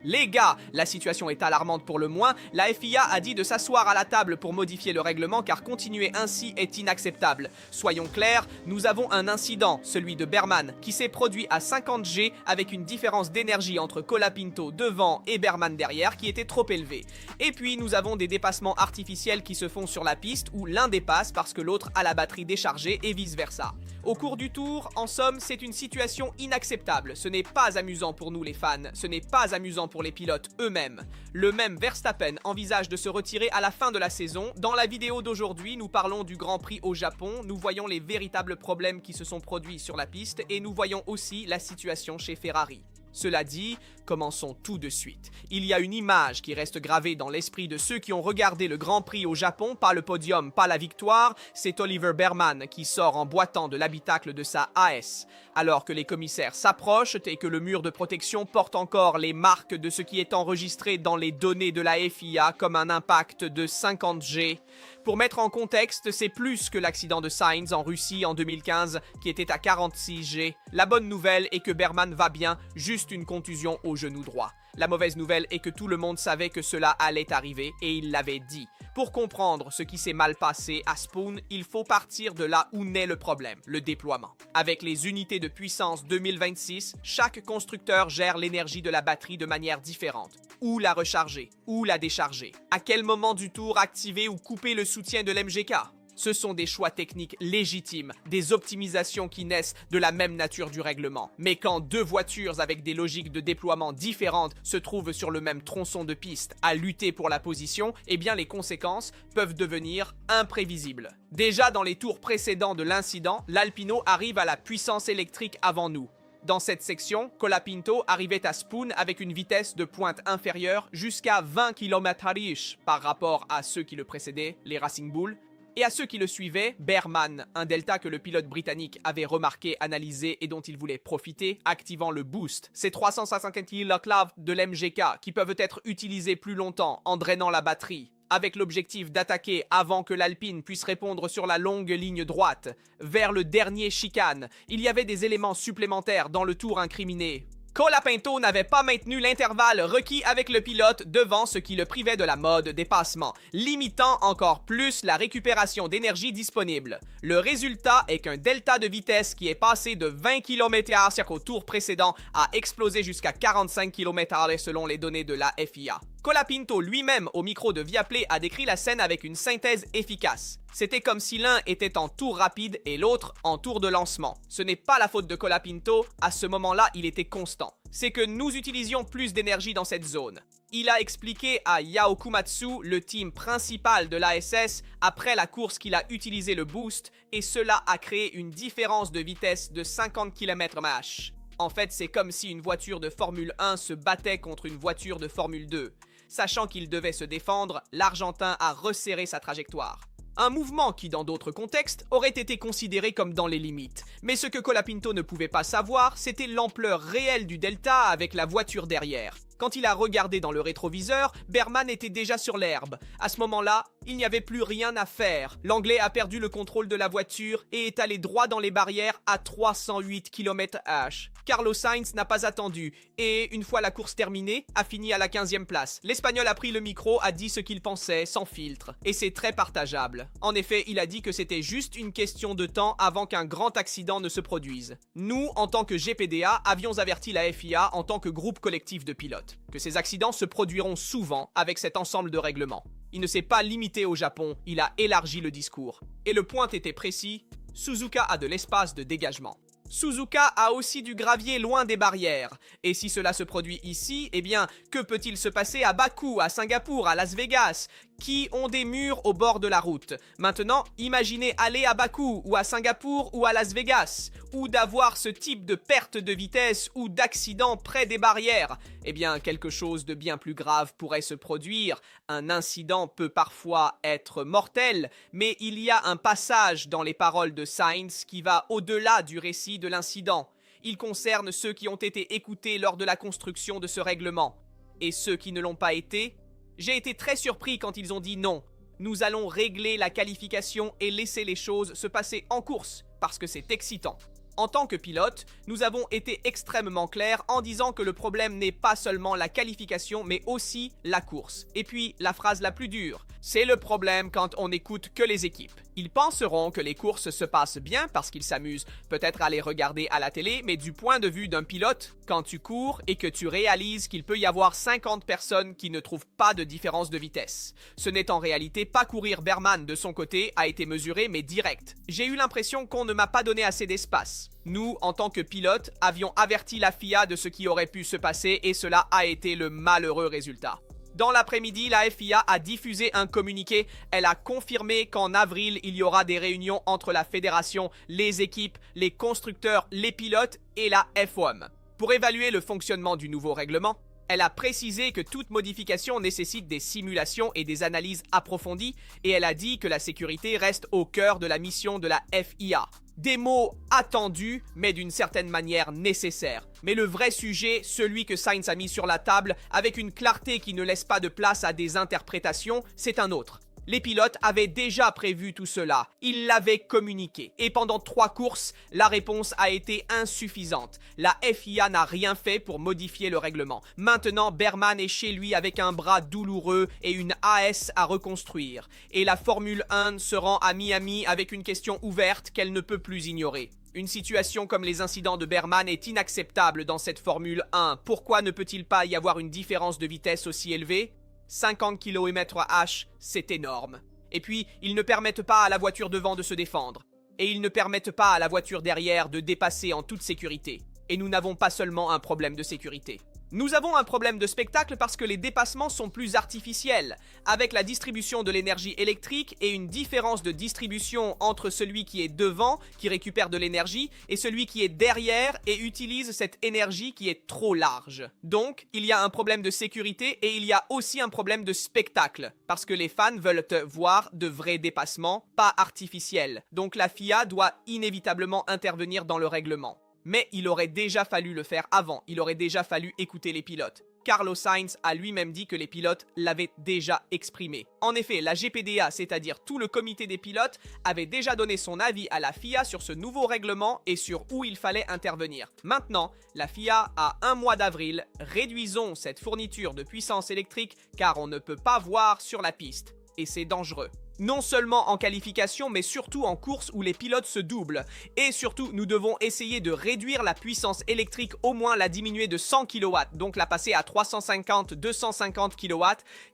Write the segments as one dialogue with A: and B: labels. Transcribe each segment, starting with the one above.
A: Les gars, la situation est alarmante pour le moins, la FIA a dit de s'asseoir à la table pour modifier le règlement car continuer ainsi est inacceptable. Soyons clairs, nous avons un incident, celui de Berman, qui s'est produit à 50 G avec une différence d'énergie entre Colapinto devant et Berman derrière qui était trop élevée. Et puis nous avons des dépassements artificiels qui se font sur la piste où l'un dépasse parce que l'autre a la batterie déchargée et vice versa. Au cours du tour, en somme, c'est une situation inacceptable. Ce n'est pas amusant pour nous les fans, ce n'est pas amusant pour les pilotes eux-mêmes. Le même Verstappen envisage de se retirer à la fin de la saison. Dans la vidéo d'aujourd'hui, nous parlons du Grand Prix au Japon, nous voyons les véritables problèmes qui se sont produits sur la piste et nous voyons aussi la situation chez Ferrari. Cela dit, commençons tout de suite. Il y a une image qui reste gravée dans l'esprit de ceux qui ont regardé le Grand Prix au Japon, pas le podium, pas la victoire, c'est Oliver Berman qui sort en boitant de l'habitacle de sa AS. Alors que les commissaires s'approchent et que le mur de protection porte encore les marques de ce qui est enregistré dans les données de la FIA comme un impact de 50 G. Pour mettre en contexte, c'est plus que l'accident de Sainz en Russie en 2015 qui était à 46 G. La bonne nouvelle est que Berman va bien, juste une contusion au genou droit. La mauvaise nouvelle est que tout le monde savait que cela allait arriver et il l'avait dit. Pour comprendre ce qui s'est mal passé à Spoon, il faut partir de là où naît le problème, le déploiement. Avec les unités de puissance 2026, chaque constructeur gère l'énergie de la batterie de manière différente. Où la recharger, où la décharger, à quel moment du tour activer ou couper le soutien de l'MGK. Ce sont des choix techniques légitimes, des optimisations qui naissent de la même nature du règlement. Mais quand deux voitures avec des logiques de déploiement différentes se trouvent sur le même tronçon de piste à lutter pour la position, eh bien les conséquences peuvent devenir imprévisibles. Déjà dans les tours précédents de l'incident, l'Alpino arrive à la puissance électrique avant nous. Dans cette section, Colapinto arrivait à Spoon avec une vitesse de pointe inférieure jusqu'à 20 km/h par rapport à ceux qui le précédaient, les Racing Bull, et à ceux qui le suivaient, Berman, un delta que le pilote britannique avait remarqué, analysé et dont il voulait profiter, activant le boost. Ces 350 kW de l'MGK qui peuvent être utilisés plus longtemps en drainant la batterie, avec l'objectif d'attaquer avant que l'Alpine puisse répondre sur la longue ligne droite. Vers le dernier chicane, il y avait des éléments supplémentaires dans le tour incriminé. Colapinto n'avait pas maintenu l'intervalle requis avec le pilote devant ce qui le privait de la mode dépassement, limitant encore plus la récupération d'énergie disponible. Le résultat est qu'un delta de vitesse qui est passé de 20 km/h au tour précédent a explosé jusqu'à 45 km/h selon les données de la FIA. Colapinto lui-même au micro de Viaplay a décrit la scène avec une synthèse efficace. C'était comme si l'un était en tour rapide et l'autre en tour de lancement. Ce n'est pas la faute de Colapinto, à ce moment-là il était constant. C'est que nous utilisions plus d'énergie dans cette zone. Il a expliqué à Yao Komatsu, le team principal de l'ASS, après la course qu'il a utilisé le boost et cela a créé une différence de vitesse de 50 km/h. En fait, c'est comme si une voiture de Formule 1 se battait contre une voiture de Formule 2. Sachant qu'il devait se défendre, l'Argentin a resserré sa trajectoire. Un mouvement qui, dans d'autres contextes, aurait été considéré comme dans les limites. Mais ce que Colapinto ne pouvait pas savoir, c'était l'ampleur réelle du delta avec la voiture derrière. Quand il a regardé dans le rétroviseur, Berman était déjà sur l'herbe. À ce moment-là, il n'y avait plus rien à faire. L'Anglais a perdu le contrôle de la voiture et est allé droit dans les barrières à 308 km/h. Carlos Sainz n'a pas attendu et, une fois la course terminée, a fini à la 15e place. L'Espagnol a pris le micro, a dit ce qu'il pensait, sans filtre. Et c'est très partageable. En effet, il a dit que c'était juste une question de temps avant qu'un grand accident ne se produise. Nous, en tant que GPDA, avions averti la FIA en tant que groupe collectif de pilotes que ces accidents se produiront souvent avec cet ensemble de règlements. Il ne s'est pas limité au Japon, il a élargi le discours. Et le point était précis, Suzuka a de l'espace de dégagement. Suzuka a aussi du gravier loin des barrières. Et si cela se produit ici, eh bien, que peut-il se passer à Bakou, à Singapour, à Las Vegas, qui ont des murs au bord de la route? Maintenant, imaginez aller à Bakou, ou à Singapour, ou à Las Vegas, ou d'avoir ce type de perte de vitesse ou d'accident près des barrières. Eh bien, quelque chose de bien plus grave pourrait se produire. Un incident peut parfois être mortel, mais il y a un passage dans les paroles de Sainz qui va au-delà du récit de l'incident. Il concerne ceux qui ont été écoutés lors de la construction de ce règlement. Et ceux qui ne l'ont pas été, j'ai été très surpris quand ils ont dit non. Nous allons régler la qualification et laisser les choses se passer en course, parce que c'est excitant. En tant que pilote, nous avons été extrêmement clairs en disant que le problème n'est pas seulement la qualification, mais aussi la course. Et puis, la phrase la plus dure, c'est le problème quand on n'écoute que les équipes. Ils penseront que les courses se passent bien parce qu'ils s'amusent peut-être à les regarder à la télé, mais du point de vue d'un pilote, quand tu cours et que tu réalises qu'il peut y avoir 50 personnes qui ne trouvent pas de différence de vitesse. Ce n'est en réalité pas courir. Berman, de son côté, a été mesuré mais direct. J'ai eu l'impression qu'on ne m'a pas donné assez d'espace. Nous, en tant que pilotes, avions averti la FIA de ce qui aurait pu se passer et cela a été le malheureux résultat. Dans l'après-midi, la FIA a diffusé un communiqué. Elle a confirmé qu'en avril, il y aura des réunions entre la fédération, les équipes, les constructeurs, les pilotes et la FOM. Pour évaluer le fonctionnement du nouveau règlement, elle a précisé que toute modification nécessite des simulations et des analyses approfondies et elle a dit que la sécurité reste au cœur de la mission de la FIA. Des mots attendus, mais d'une certaine manière nécessaires. Mais le vrai sujet, celui que Sainz a mis sur la table, avec une clarté qui ne laisse pas de place à des interprétations, c'est un autre. Les pilotes avaient déjà prévu tout cela, ils l'avaient communiqué. Et pendant 3 courses, la réponse a été insuffisante. La FIA n'a rien fait pour modifier le règlement. Maintenant, Berman est chez lui avec un bras douloureux et une AS à reconstruire. Et la Formule 1 se rend à Miami avec une question ouverte qu'elle ne peut plus ignorer. Une situation comme les incidents de Berman est inacceptable dans cette Formule 1. Pourquoi ne peut-il pas y avoir une différence de vitesse aussi élevée ? 50 km/h, c'est énorme. Et puis, ils ne permettent pas à la voiture devant de se défendre. Et ils ne permettent pas à la voiture derrière de dépasser en toute sécurité. Et nous n'avons pas seulement un problème de sécurité. Nous avons un problème de spectacle parce que les dépassements sont plus artificiels, avec la distribution de l'énergie électrique et une différence de distribution entre celui qui est devant, qui récupère de l'énergie, et celui qui est derrière et utilise cette énergie qui est trop large. Donc, il y a un problème de sécurité et il y a aussi un problème de spectacle, parce que les fans veulent voir de vrais dépassements, pas artificiels. Donc la FIA doit inévitablement intervenir dans le règlement. Mais il aurait déjà fallu le faire avant, il aurait déjà fallu écouter les pilotes. Carlos Sainz a lui-même dit que les pilotes l'avaient déjà exprimé. En effet, la GPDA, c'est-à-dire tout le comité des pilotes, avait déjà donné son avis à la FIA sur ce nouveau règlement et sur où il fallait intervenir. Maintenant, la FIA a un mois d'avril, réduisons cette fourniture de puissance électrique car on ne peut pas voir sur la piste. Et c'est dangereux. Non seulement en qualification, mais surtout en course où les pilotes se doublent. Et surtout, nous devons essayer de réduire la puissance électrique, au moins la diminuer de 100 kW, donc la passer à 350-250 kW.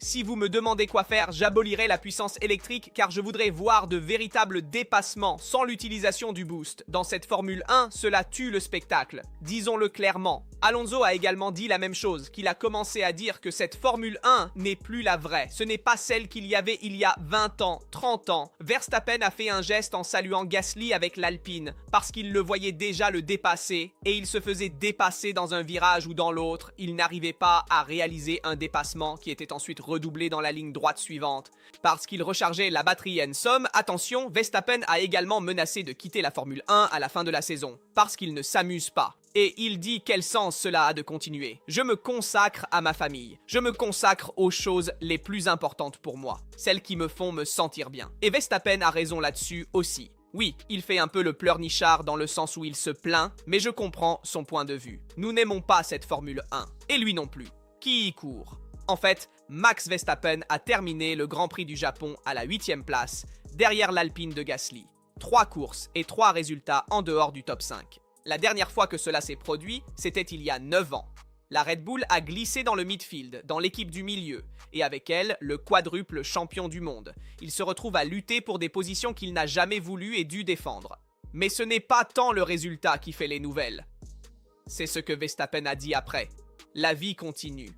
A: Si vous me demandez quoi faire, j'abolirai la puissance électrique car je voudrais voir de véritables dépassements sans l'utilisation du boost. Dans cette Formule 1, cela tue le spectacle. Disons-le clairement. Alonso a également dit la même chose, qu'il a commencé à dire que cette Formule 1 n'est plus la vraie. Ce n'est pas celle qu'il y avait il y a 20 ans. 30 ans, Verstappen a fait un geste en saluant Gasly avec l'Alpine, parce qu'il le voyait déjà le dépasser, et il se faisait dépasser dans un virage ou dans l'autre, il n'arrivait pas à réaliser un dépassement qui était ensuite redoublé dans la ligne droite suivante. Parce qu'il rechargeait la batterie en somme, attention, Verstappen a également menacé de quitter la Formule 1 à la fin de la saison, parce qu'il ne s'amuse pas. Et il dit quel sens cela a de continuer. Je me consacre à ma famille. Je me consacre aux choses les plus importantes pour moi. Celles qui me font me sentir bien. Et Verstappen a raison là-dessus aussi. Oui, il fait un peu le pleurnichard dans le sens où il se plaint, mais je comprends son point de vue. Nous n'aimons pas cette Formule 1. Et lui non plus. Qui y court ? En fait, Max Verstappen a terminé le Grand Prix du Japon à la 8e place, derrière l'Alpine de Gasly. 3 courses et 3 résultats en dehors du top 5. La dernière fois que cela s'est produit, c'était il y a 9 ans. La Red Bull a glissé dans le midfield, dans l'équipe du milieu, et avec elle, le quadruple champion du monde. Il se retrouve à lutter pour des positions qu'il n'a jamais voulu et dû défendre. Mais ce n'est pas tant le résultat qui fait les nouvelles. C'est ce que Verstappen a dit après. La vie continue.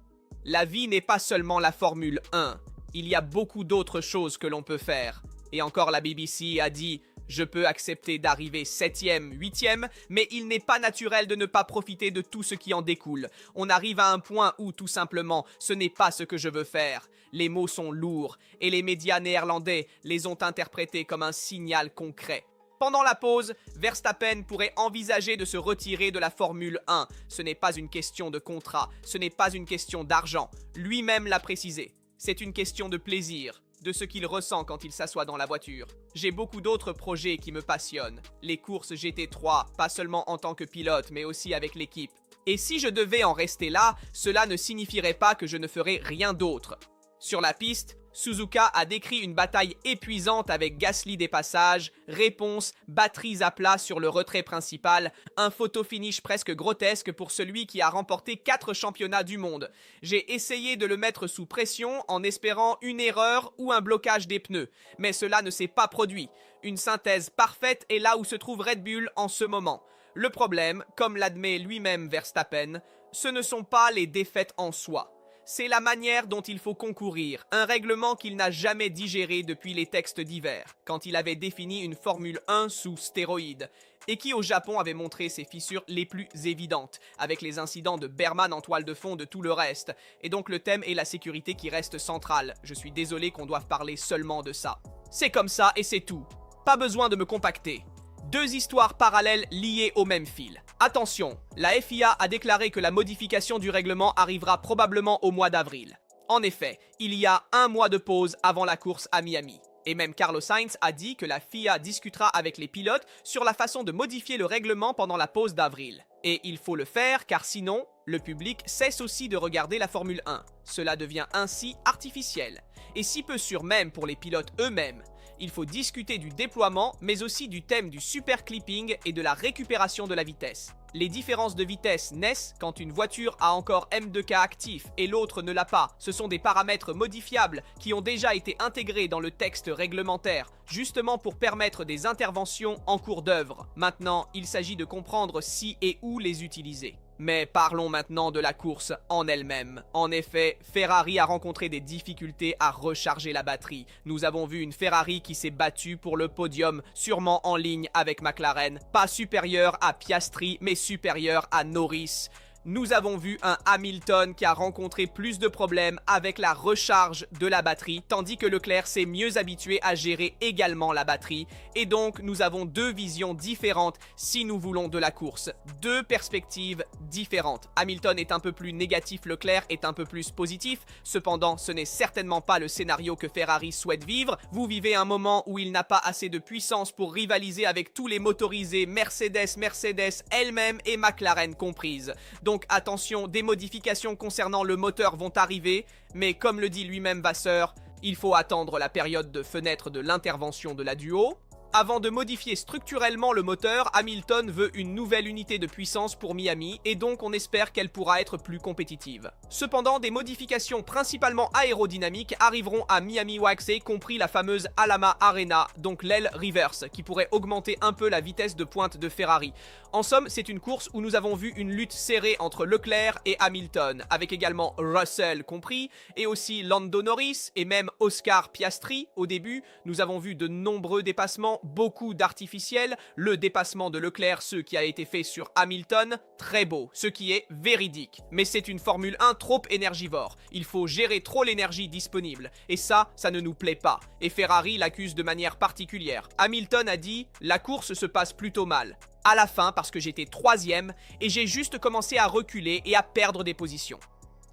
A: La vie n'est pas seulement la Formule 1. Il y a beaucoup d'autres choses que l'on peut faire. Et encore la BBC a dit... Je peux accepter d'arriver 7e, 8e, mais il n'est pas naturel de ne pas profiter de tout ce qui en découle. On arrive à un point où, tout simplement, ce n'est pas ce que je veux faire. Les mots sont lourds, et les médias néerlandais les ont interprétés comme un signal concret. Pendant la pause, Verstappen pourrait envisager de se retirer de la Formule 1. Ce n'est pas une question de contrat, ce n'est pas une question d'argent. Lui-même l'a précisé. C'est une question de plaisir. de ce qu'il ressent quand il s'assoit dans la voiture. J'ai beaucoup d'autres projets qui me passionnent. Les courses GT3, pas seulement en tant que pilote, mais aussi avec l'équipe. Et si je devais en rester là, cela ne signifierait pas que je ne ferais rien d'autre. Sur la piste, Suzuka a décrit une bataille épuisante avec Gasly des passages, réponse, batteries à plat sur le retrait principal, un photo-finish presque grotesque pour celui qui a remporté 4 championnats du monde. J'ai essayé de le mettre sous pression en espérant une erreur ou un blocage des pneus, mais cela ne s'est pas produit. Une synthèse parfaite est là où se trouve Red Bull en ce moment. Le problème, comme l'admet lui-même Verstappen, ce ne sont pas les défaites en soi. C'est la manière dont il faut concourir, un règlement qu'il n'a jamais digéré depuis les textes d'hiver, quand il avait défini une Formule 1 sous stéroïdes, et qui au Japon avait montré ses fissures les plus évidentes, avec les incidents de Berman en toile de fond de tout le reste, et donc le thème est la sécurité qui reste centrale. Je suis désolé qu'on doive parler seulement de ça. C'est comme ça et c'est tout. Pas besoin de me compacter. 2 histoires parallèles liées au même fil. Attention, la FIA a déclaré que la modification du règlement arrivera probablement au mois d'avril. En effet, il y a 1 mois de pause avant la course à Miami. Et même Carlos Sainz a dit que la FIA discutera avec les pilotes sur la façon de modifier le règlement pendant la pause d'avril. Et il faut le faire car sinon, le public cesse aussi de regarder la Formule 1. Cela devient ainsi artificiel. Et si peu sûr même pour les pilotes eux-mêmes. Il faut discuter du déploiement, mais aussi du thème du super clipping et de la récupération de la vitesse. Les différences de vitesse naissent quand une voiture a encore M2K actif et l'autre ne l'a pas. Ce sont des paramètres modifiables qui ont déjà été intégrés dans le texte réglementaire, justement pour permettre des interventions en cours d'œuvre. Maintenant, il s'agit de comprendre si et où les utiliser. Mais parlons maintenant de la course en elle-même. En effet, Ferrari a rencontré des difficultés à recharger la batterie. Nous avons vu une Ferrari qui s'est battue pour le podium, sûrement en ligne avec McLaren. Pas supérieure à Piastri, mais supérieure à Norris. Nous avons vu un Hamilton qui a rencontré plus de problèmes avec la recharge de la batterie, tandis que Leclerc s'est mieux habitué à gérer également la batterie. Et donc, nous avons 2 visions différentes si nous voulons de la course. 2 perspectives différentes. Hamilton est un peu plus négatif, Leclerc est un peu plus positif. Cependant, ce n'est certainement pas le scénario que Ferrari souhaite vivre. Vous vivez un moment où il n'a pas assez de puissance pour rivaliser avec tous les motorisés Mercedes elle-même et McLaren comprises. Donc attention, des modifications concernant le moteur vont arriver, mais comme le dit lui-même Vasseur, il faut attendre la période de fenêtre de l'intervention de la duo. Avant de modifier structurellement le moteur, Hamilton veut une nouvelle unité de puissance pour Miami et donc on espère qu'elle pourra être plus compétitive. Cependant, des modifications principalement aérodynamiques arriveront à Miami Waxy, compris la fameuse Alhama Arena, donc l'aile reverse, qui pourrait augmenter un peu la vitesse de pointe de Ferrari. En somme, c'est une course où nous avons vu une lutte serrée entre Leclerc et Hamilton, avec également Russell compris, et aussi Lando Norris et même Oscar Piastri. Au début, nous avons vu de nombreux dépassements, beaucoup d'artificiels, le dépassement de Leclerc, ce qui a été fait sur Hamilton, très beau, ce qui est véridique. Mais c'est une Formule 1 trop énergivore, il faut gérer trop l'énergie disponible, et ça ne nous plaît pas, et Ferrari l'accuse de manière particulière. Hamilton a dit « La course se passe plutôt mal ». À la fin parce que j'étais 3e et j'ai juste commencé à reculer et à perdre des positions.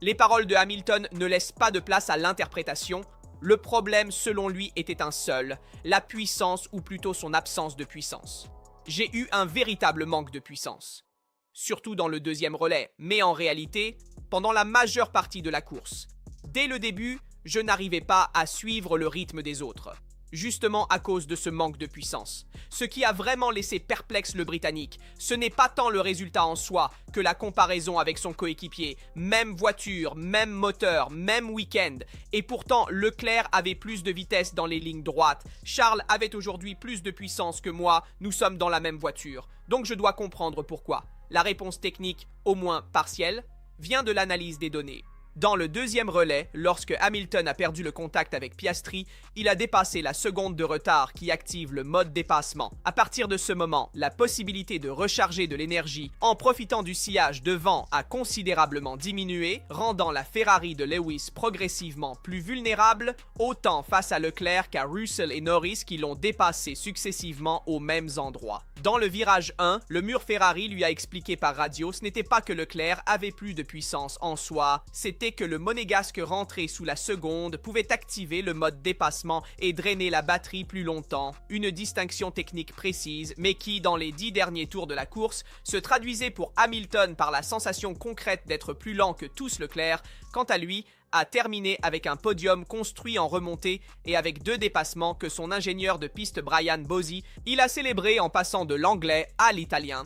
A: Les paroles de Hamilton ne laissent pas de place à l'interprétation. Le problème selon lui était un seul, la puissance ou plutôt son absence de puissance. J'ai eu un véritable manque de puissance. Surtout dans le 2e relais, mais en réalité, pendant la majeure partie de la course. Dès le début, je n'arrivais pas à suivre le rythme des autres. Justement à cause de ce manque de puissance. Ce qui a vraiment laissé perplexe le Britannique, ce n'est pas tant le résultat en soi que la comparaison avec son coéquipier. Même voiture, même moteur, même week-end. Et pourtant, Leclerc avait plus de vitesse dans les lignes droites. Charles avait aujourd'hui plus de puissance que moi, nous sommes dans la même voiture. Donc je dois comprendre pourquoi. La réponse technique, au moins partielle, vient de l'analyse des données. Dans le 2e relais, lorsque Hamilton a perdu le contact avec Piastri, il a dépassé la seconde de retard qui active le mode dépassement. À partir de ce moment, la possibilité de recharger de l'énergie en profitant du sillage devant a considérablement diminué, rendant la Ferrari de Lewis progressivement plus vulnérable, autant face à Leclerc qu'à Russell et Norris qui l'ont dépassé successivement aux mêmes endroits. Dans le virage 1, le mur Ferrari lui a expliqué par radio ce n'était pas que Leclerc avait plus de puissance en soi, c'était noter que le monégasque rentré sous la seconde pouvait activer le mode dépassement et drainer la batterie plus longtemps, une distinction technique précise mais qui, dans les 10 derniers tours de la course, se traduisait pour Hamilton par la sensation concrète d'être plus lent que tous Leclerc, quant à lui, a terminé avec un podium construit en remontée et avec 2 dépassements que son ingénieur de piste Brian Bozzi, il a célébré en passant de l'anglais à l'italien.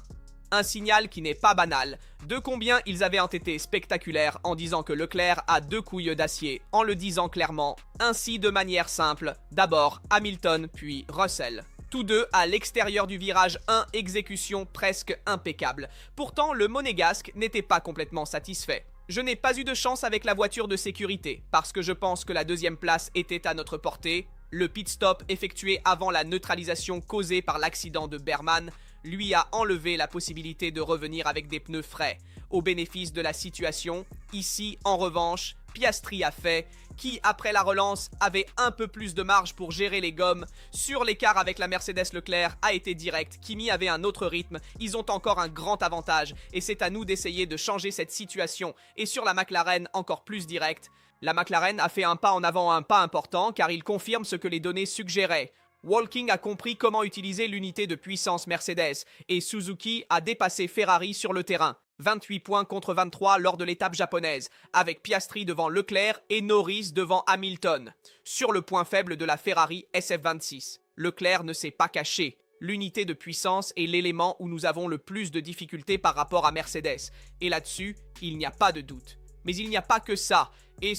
A: Un signal qui n'est pas banal, de combien ils avaient entêté spectaculaire en disant que Leclerc a 2 couilles d'acier, en le disant clairement, ainsi de manière simple, d'abord Hamilton puis Russell. Tous deux à l'extérieur du virage 1, exécution presque impeccable. Pourtant, le monégasque n'était pas complètement satisfait. Je n'ai pas eu de chance avec la voiture de sécurité, parce que je pense que la 2e place était à notre portée. Le pit stop effectué avant la neutralisation causée par l'accident de Berman lui a enlevé la possibilité de revenir avec des pneus frais. Au bénéfice de la situation, ici, en revanche, Piastri a fait, qui, après la relance, avait un peu plus de marge pour gérer les gommes. Sur l'écart avec la Mercedes Leclerc a été direct, Kimi avait un autre rythme, ils ont encore un grand avantage, et c'est à nous d'essayer de changer cette situation. Et sur la McLaren, encore plus direct. La McLaren a fait un pas en avant, un pas important, car il confirme ce que les données suggéraient. Walking a compris comment utiliser l'unité de puissance Mercedes, et Suzuki a dépassé Ferrari sur le terrain. 28 points contre 23 lors de l'étape japonaise, avec Piastri devant Leclerc et Norris devant Hamilton. Sur le point faible de la Ferrari SF26, Leclerc ne s'est pas caché. L'unité de puissance est l'élément où nous avons le plus de difficultés par rapport à Mercedes, et là-dessus, il n'y a pas de doute. Mais il n'y a pas que ça, et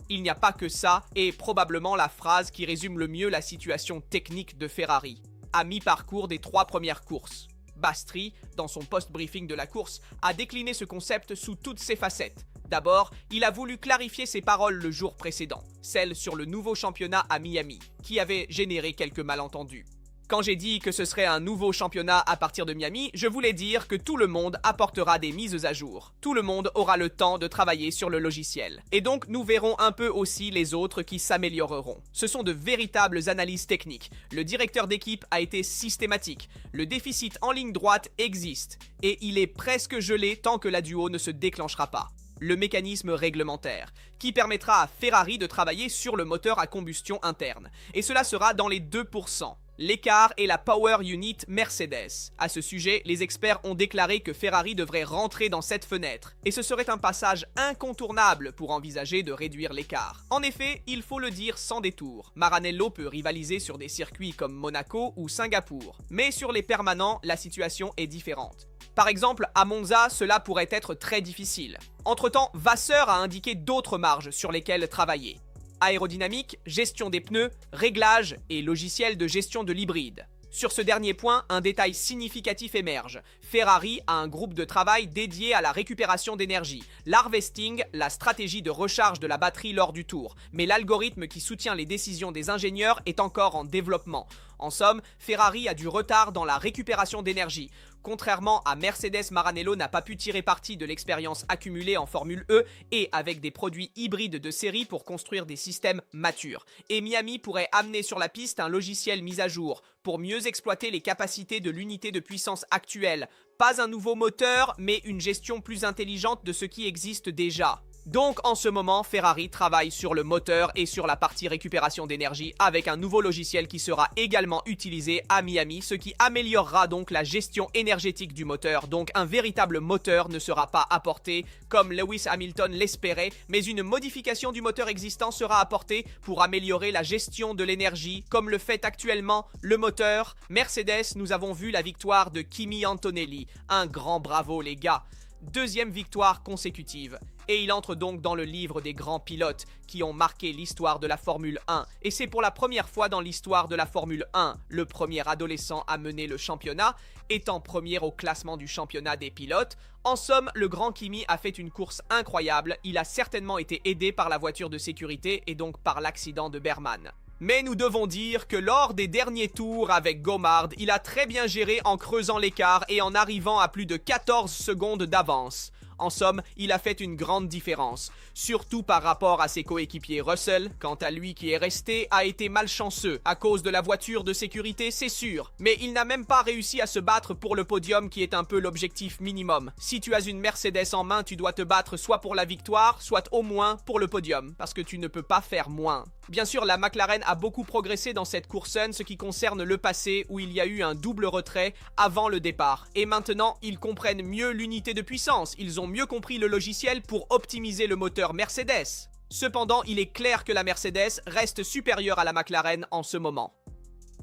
A: il n'y a pas que ça est probablement la phrase qui résume le mieux la situation technique de Ferrari, à mi-parcours des 3 premières courses. Bastry, dans son post-briefing de la course, a décliné ce concept sous toutes ses facettes. D'abord, il a voulu clarifier ses paroles le jour précédent, celles sur le nouveau championnat à Miami, qui avait généré quelques malentendus. Quand j'ai dit que ce serait un nouveau championnat à partir de Miami, je voulais dire que tout le monde apportera des mises à jour. Tout le monde aura le temps de travailler sur le logiciel. Et donc, nous verrons un peu aussi les autres qui s'amélioreront. Ce sont de véritables analyses techniques. Le directeur d'équipe a été systématique. Le déficit en ligne droite existe. Et il est presque gelé tant que la duo ne se déclenchera pas. Le mécanisme réglementaire, qui permettra à Ferrari de travailler sur le moteur à combustion interne. Et cela sera dans les 2%. L'écart est la Power Unit Mercedes. À ce sujet, les experts ont déclaré que Ferrari devrait rentrer dans cette fenêtre, et ce serait un passage incontournable pour envisager de réduire l'écart. En effet, il faut le dire sans détour, Maranello peut rivaliser sur des circuits comme Monaco ou Singapour, mais sur les permanents, la situation est différente. Par exemple, à Monza, cela pourrait être très difficile. Entre-temps, Vasseur a indiqué d'autres marges sur lesquelles travailler. Aérodynamique, gestion des pneus, réglage et logiciel de gestion de l'hybride. Sur ce dernier point, un détail significatif émerge. Ferrari a un groupe de travail dédié à la récupération d'énergie, l'harvesting, la stratégie de recharge de la batterie lors du tour, mais l'algorithme qui soutient les décisions des ingénieurs est encore en développement. En somme, Ferrari a du retard dans la récupération d'énergie. Contrairement à Mercedes, Maranello n'a pas pu tirer parti de l'expérience accumulée en Formule E et avec des produits hybrides de série pour construire des systèmes matures. Et Miami pourrait amener sur la piste un logiciel mis à jour pour mieux exploiter les capacités de l'unité de puissance actuelle. Pas un nouveau moteur, mais une gestion plus intelligente de ce qui existe déjà. Donc en ce moment, Ferrari travaille sur le moteur et sur la partie récupération d'énergie avec un nouveau logiciel qui sera également utilisé à Miami, ce qui améliorera donc la gestion énergétique du moteur. Donc un véritable moteur ne sera pas apporté comme Lewis Hamilton l'espérait, mais une modification du moteur existant sera apportée pour améliorer la gestion de l'énergie comme le fait actuellement le moteur. Mercedes, nous avons vu la victoire de Kimi Antonelli. Un grand bravo les gars. 2e victoire consécutive. Et il entre donc dans le livre des grands pilotes qui ont marqué l'histoire de la Formule 1. Et c'est pour la première fois dans l'histoire de la Formule 1, le premier adolescent à mener le championnat, étant premier au classement du championnat des pilotes. En somme, le grand Kimi a fait une course incroyable, il a certainement été aidé par la voiture de sécurité et donc par l'accident de Berman. Mais nous devons dire que lors des derniers tours avec Gomard, il a très bien géré en creusant l'écart et en arrivant à plus de 14 secondes d'avance. En somme, il a fait une grande différence, surtout par rapport à ses coéquipiers. Russell, quant à lui qui est resté, a été malchanceux à cause de la voiture de sécurité, c'est sûr, mais il n'a même pas réussi à se battre pour le podium qui est un peu l'objectif minimum. Si tu as une Mercedes en main, tu dois te battre soit pour la victoire, soit au moins pour le podium, parce que tu ne peux pas faire moins. Bien sûr, la McLaren a beaucoup progressé dans cette course en ce qui concerne le passé où il y a eu un double retrait avant le départ. Et maintenant, ils comprennent mieux l'unité de puissance, ils ont mieux compris le logiciel pour optimiser le moteur Mercedes. Cependant, il est clair que la Mercedes reste supérieure à la McLaren en ce moment.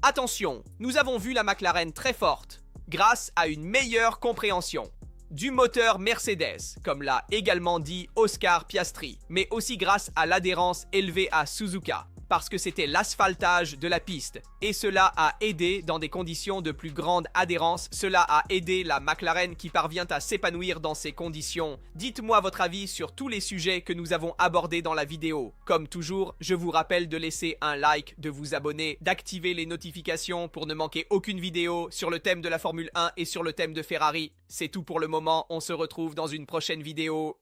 A: Attention, nous avons vu la McLaren très forte, grâce à une meilleure compréhension du moteur Mercedes, comme l'a également dit Oscar Piastri, mais aussi grâce à l'adhérence élevée à Suzuka, parce que c'était l'asphaltage de la piste. Et cela a aidé dans des conditions de plus grande adhérence, cela a aidé la McLaren qui parvient à s'épanouir dans ces conditions. Dites-moi votre avis sur tous les sujets que nous avons abordés dans la vidéo. Comme toujours, je vous rappelle de laisser un like, de vous abonner, d'activer les notifications pour ne manquer aucune vidéo sur le thème de la Formule 1 et sur le thème de Ferrari. C'est tout pour le moment, on se retrouve dans une prochaine vidéo.